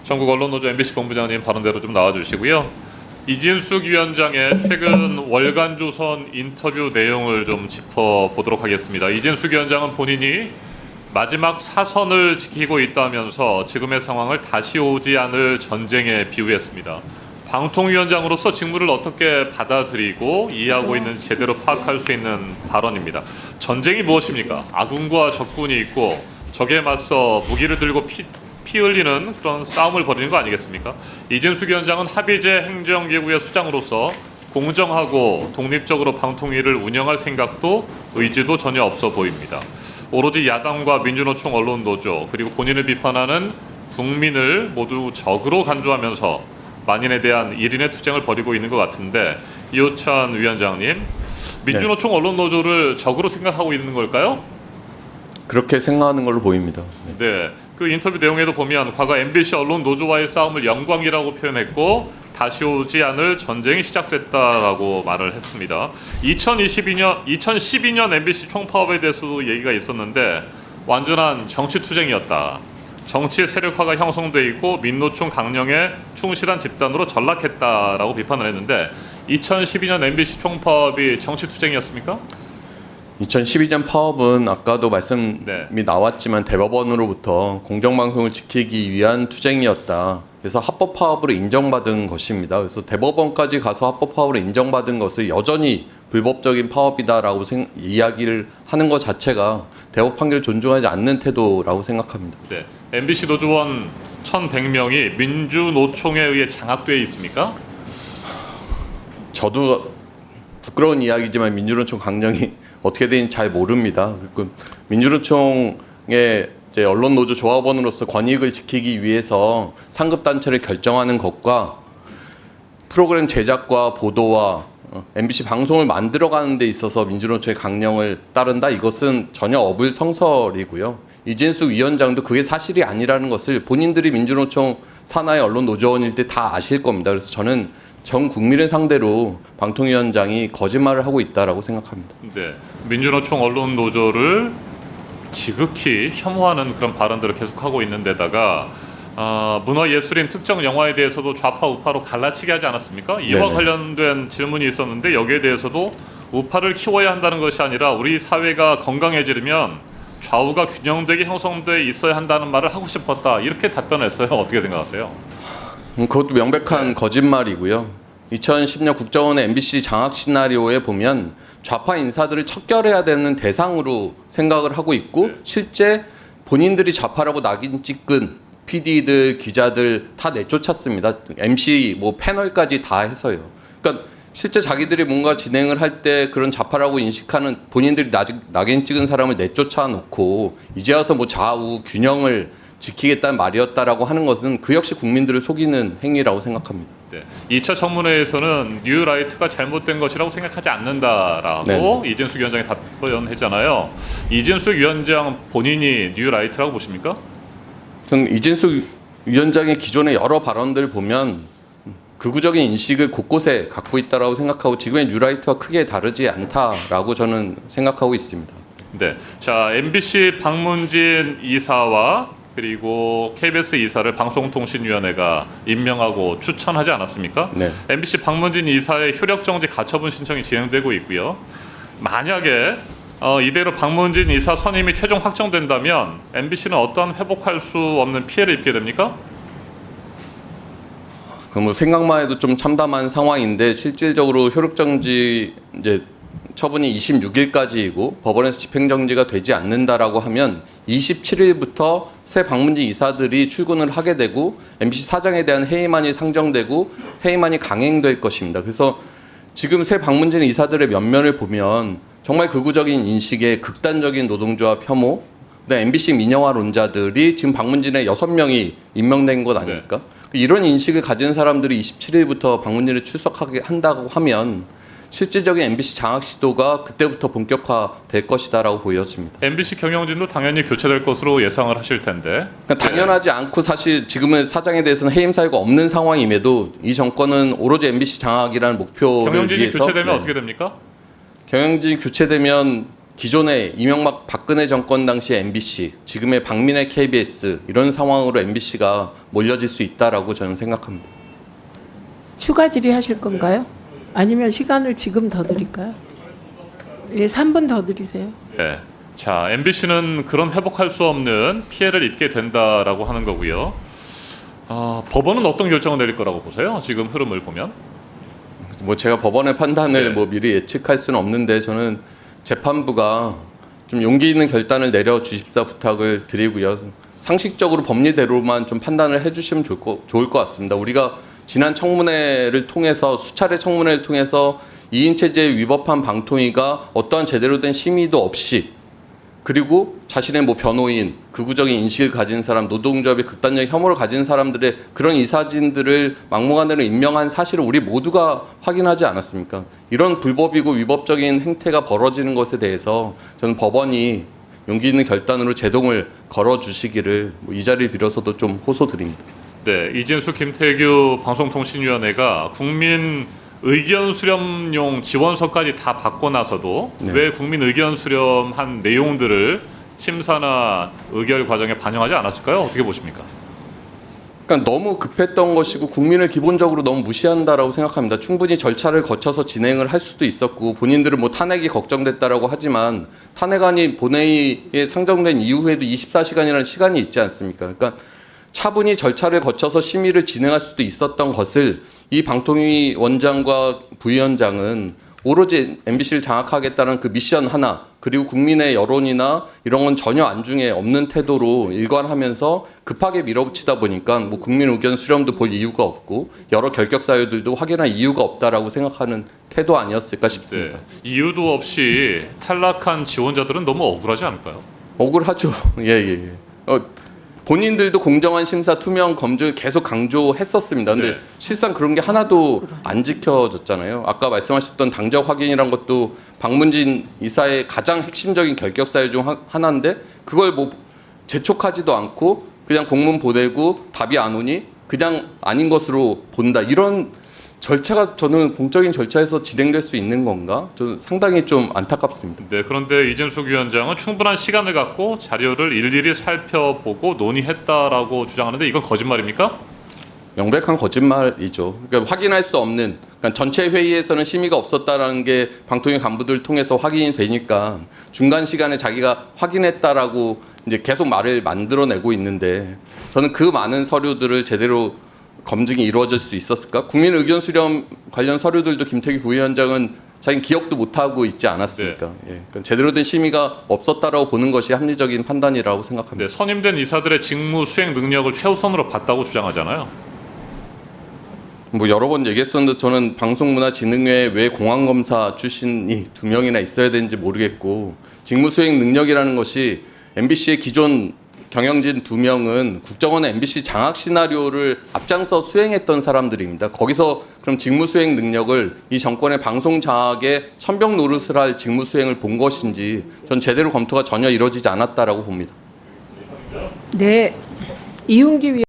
전국 언론노조 MBC 본부장님 발언대로 좀 나와주시고요. 이진숙 위원장의 최근 월간조선 인터뷰 내용을 좀 짚어보도록 하겠습니다. 이진숙 위원장은 본인이 마지막 사선을 지키고 있다면서 지금의 상황을 다시 오지 않을 전쟁에 비유했습니다. 방통위원장으로서 직무를 어떻게 받아들이고 이해하고 있는지 제대로 파악할 수 있는 발언입니다. 전쟁이 무엇입니까? 아군과 적군이 있고 적에 맞서 무기를 들고 피 흘리는 그런 싸움을 벌이는 거 아니겠습니까? 이진숙 위원장은 합의제 행정기구의 수장으로서 공정하고 독립적으로 방통위를 운영할 생각도 의지도 전혀 없어 보입니다. 오로지 야당과 민주노총 언론노조 그리고 본인을 비판하는 국민을 모두 적으로 간주하면서 만인에 대한 1인의 투쟁을 벌이고 있는 것 같은데, 이호찬 위원장님, 민주노총 언론노조를 적으로 생각하고 있는 걸까요? 그렇게 생각하는 걸로 보입니다. 네, 그 인터뷰 내용에도 보면 과거 MBC 언론 노조와의 싸움을 영광이라고 표현했고 다시 오지 않을 전쟁이 시작됐다라고 말을 했습니다. 2012년 MBC 총파업에 대해서도 얘기가 있었는데 완전한 정치 투쟁이었다. 정치 세력화가 형성돼 있고 민노총 강령에 충실한 집단으로 전락했다라고 비판을 했는데 2012년 MBC 총파업이 정치 투쟁이었습니까? 2012년 파업은 아까도 말씀이 네. 나왔지만 대법원으로부터 공정방송을 지키기 위한 투쟁이었다. 그래서 합법 파업으로 인정받은 것입니다. 그래서 대법원까지 가서 합법 파업으로 인정받은 것을 여전히 불법적인 파업이다라고 이야기를 하는 것 자체가 대법 판결을 존중하지 않는 태도라고 생각합니다. 네, MBC 노조원 1,100명이 민주노총에 의해 장악되어 있습니까? 저도 부끄러운 이야기지만 민주노총 강령이 어떻게 되는지 잘 모릅니다. 그리고 민주노총의 이제 언론노조 조합원으로서 권익을 지키기 위해서 상급단체를 결정하는 것과 프로그램 제작과 보도와 MBC 방송을 만들어가는 데 있어서 민주노총의 강령을 따른다? 이것은 전혀 어불성설이고요. 이진숙 위원장도 그게 사실이 아니라는 것을 본인들이 민주노총 산하의 언론노조원일 때 다 아실 겁니다. 그래서 저는 전 국민을 상대로 방통위원장이 거짓말을 하고 있다라고 생각합니다. 네, 민주노총 언론노조를 지극히 혐오하는 그런 발언들을 계속하고 있는 데다가 문화예술인 특정 영화에 대해서도 좌파 우파로 갈라치게 하지 않았습니까? 이와 네네. 관련된 질문이 있었는데 여기에 대해서도 우파를 키워야 한다는 것이 아니라 우리 사회가 건강해지려면 좌우가 균형되게 형성돼 있어야 한다는 말을 하고 싶었다, 이렇게 답변했어요. 어떻게 생각하세요? 그것도 명백한 거짓말이고요. 2010년 국정원의 MBC 장악 시나리오에 보면 좌파 인사들을 척결해야 되는 대상으로 생각을 하고 있고 실제 본인들이 좌파라고 낙인 찍은 PD들, 기자들 다 내쫓았습니다. MC 뭐 패널까지 다 해서요. 그러니까 실제 자기들이 뭔가 진행을 할 때 그런 좌파라고 인식하는 본인들이 낙인 찍은 사람을 내쫓아 놓고 이제 와서 뭐 좌우 균형을 지키겠다는 말이었다라고 하는 것은 그 역시 국민들을 속이는 행위라고 생각합니다. 네. 2차 청문회에서는 뉴라이트가 잘못된 것이라고 생각하지 않는다라고 이진숙 위원장이 답변했잖아요. 이진숙 위원장 본인이 뉴라이트라고 보십니까? 저는 이진숙 위원장의 기존의 여러 발언들 보면 극우적인 인식을 곳곳에 갖고 있다라고 생각하고 지금의 뉴라이트와 크게 다르지 않다라고 저는 생각하고 있습니다. 네. 자, MBC 박문진 이사와 그리고 KBS 이사를 방송통신위원회가 임명하고 추천하지 않았습니까? 네. MBC 박문진 이사의 효력정지 가처분 신청이 진행되고 있고요. 만약에 이대로 박문진 이사 선임이 최종 확정된다면 MBC는 어떤 회복할 수 없는 피해를 입게 됩니까? 그 뭐 생각만 해도 좀 참담한 상황인데 실질적으로 효력정지 이제 처분이 26일까지이고 법원에서 집행정지가 되지 않는다라고 하면 27일부터 새 박문진 이사들이 출근을 하게 되고 MBC 사장에 대한 해임안이 상정되고 해임안이 강행될 것입니다. 그래서 지금 새 박문진 이사들의 면면을 보면 정말 극우적인 인식의 극단적인 노동조합 혐오, 그다음에 MBC 민영화론자들이 지금 박문진의 6명이 임명된 것 아닙니까? 이런 인식을 가진 사람들이 27일부터 박문진을 출석하게 한다고 하면 실질적인 MBC 장악 시도가 그때부터 본격화될 것이다라고 보여집니다. MBC 경영진도 당연히 교체될 것으로 예상을 하실 텐데. 그러니까 당연하지 않고 사실 지금은 사장에 대해서는 해임 사유가 없는 상황임에도 이 정권은 오로지 MBC 장악이라는 목표를 경영진이 위해서 교체되면 어떻게 됩니까? 경영진이 교체되면 기존의 이명박 박근혜 정권 당시 MBC, 지금의 박민혜 KBS 이런 상황으로 MBC가 몰려질 수 있다라고 저는 생각합니다. 추가 질의하실 건가요? 아니면 시간을 지금 더 드릴까요? 예, 3분 더 드리세요. 네. 자, MBC는 그런 회복할 수 없는 피해를 입게 된다라고 하는 거고요. 법원은 어떤 결정을 내릴 거라고 보세요? 지금 흐름을 보면. 뭐 제가 법원의 판단을 네. 뭐 미리 예측할 수는 없는데 저는 재판부가 좀 용기 있는 결단을 내려 주십사 부탁을 드리고요. 상식적으로 법리대로만 좀 판단을 해주시면 좋을 것 같습니다. 우리가 지난 청문회를 통해서 수차례 청문회를 통해서 2인 체제에 위법한 방통위가 어떠한 제대로 된 심의도 없이 그리고 자신의 뭐 변호인, 극우적인 인식을 가진 사람, 노동조합의 극단적인 혐오를 가진 사람들의 그런 이사진들을 막무가내로 임명한 사실을 우리 모두가 확인하지 않았습니까? 이런 불법이고 위법적인 행태가 벌어지는 것에 대해서 저는 법원이 용기 있는 결단으로 제동을 걸어주시기를 이 자리를 빌어서도 좀 호소드립니다. 네, 이진수 김태규 방송통신위원회가 국민 의견 수렴용 지원서까지 다 받고 나서도 네. 왜 국민 의견 수렴한 내용들을 심사나 의결 과정에 반영하지 않았을까요? 어떻게 보십니까? 그러니까 너무 급했던 것이고 국민을 기본적으로 너무 무시한다라고 생각합니다. 충분히 절차를 거쳐서 진행을 할 수도 있었고 본인들은 뭐 탄핵이 걱정됐다라고 하지만 탄핵안이 본회의에 상정된 이후에도 24시간이라는 시간이 있지 않습니까? 그러니까 차분히 절차를 거쳐서 심의를 진행할 수도 있었던 것을 이 방통위 원장과 부위원장은 오로지 MBC를 장악하겠다는 그 미션 하나 그리고 국민의 여론이나 이런 건 전혀 안중에 없는 태도로 일관하면서 급하게 밀어붙이다 보니까 뭐 국민 의견 수렴도 볼 이유가 없고 여러 결격 사유들도 확인할 이유가 없다라고 생각하는 태도 아니었을까 싶습니다. 네, 이유도 없이 탈락한 지원자들은 너무 억울하지 않을까요? 억울하죠. 예. 본인들도 공정한 심사, 투명 검증을 계속 강조했었습니다. 근데 네. 실상 그런 게 하나도 안 지켜졌잖아요. 아까 말씀하셨던 당적 확인이란 것도 박문진 이사의 가장 핵심적인 결격 사유 중 하나인데 그걸 뭐 재촉하지도 않고 그냥 공문 보내고 답이 안 오니 그냥 아닌 것으로 본다. 이런 절차가 저는 공적인 절차에서 진행될 수 있는 건가? 저는 상당히 좀 안타깝습니다. 네, 그런데 이진숙 위원장은 충분한 시간을 갖고 자료를 일일이 살펴보고 논의했다라고 주장하는데 이건 거짓말입니까? 명백한 거짓말이죠. 그러니까 확인할 수 없는, 그러니까 전체 회의에서는 심의가 없었다라는 게 방통위 간부들 통해서 확인이 되니까 중간 시간에 자기가 확인했다라고 이제 계속 말을 만들어내고 있는데 저는 그 많은 서류들을 제대로 검증이 이루어질 수 있었을까? 국민 의견 수렴 관련 서류들도 김태규 부위원장은 자기는 기억도 못하고 있지 않았습니까? 예. 그러니까 제대로 된 심의가 없었다라고 보는 것이 합리적인 판단이라고 생각합니다. 네, 선임된 이사들의 직무 수행 능력을 최우선으로 봤다고 주장하잖아요. 뭐 여러 번 얘기했었는데 저는 방송문화진흥회에 왜 공안검사 출신이 2명이나 있어야 되는지 모르겠고 직무 수행 능력이라는 것이 MBC의 기존 경영진 2명은 국정원의 MBC 장악 시나리오를 앞장서 수행했던 사람들입니다. 거기서 그럼 직무 수행 능력을 이 정권의 방송 장악에 천병 노릇을 할 직무 수행을 본 것인지 전 제대로 검토가 전혀 이루어지지 않았다라고 봅니다. 네, 이용기 위원.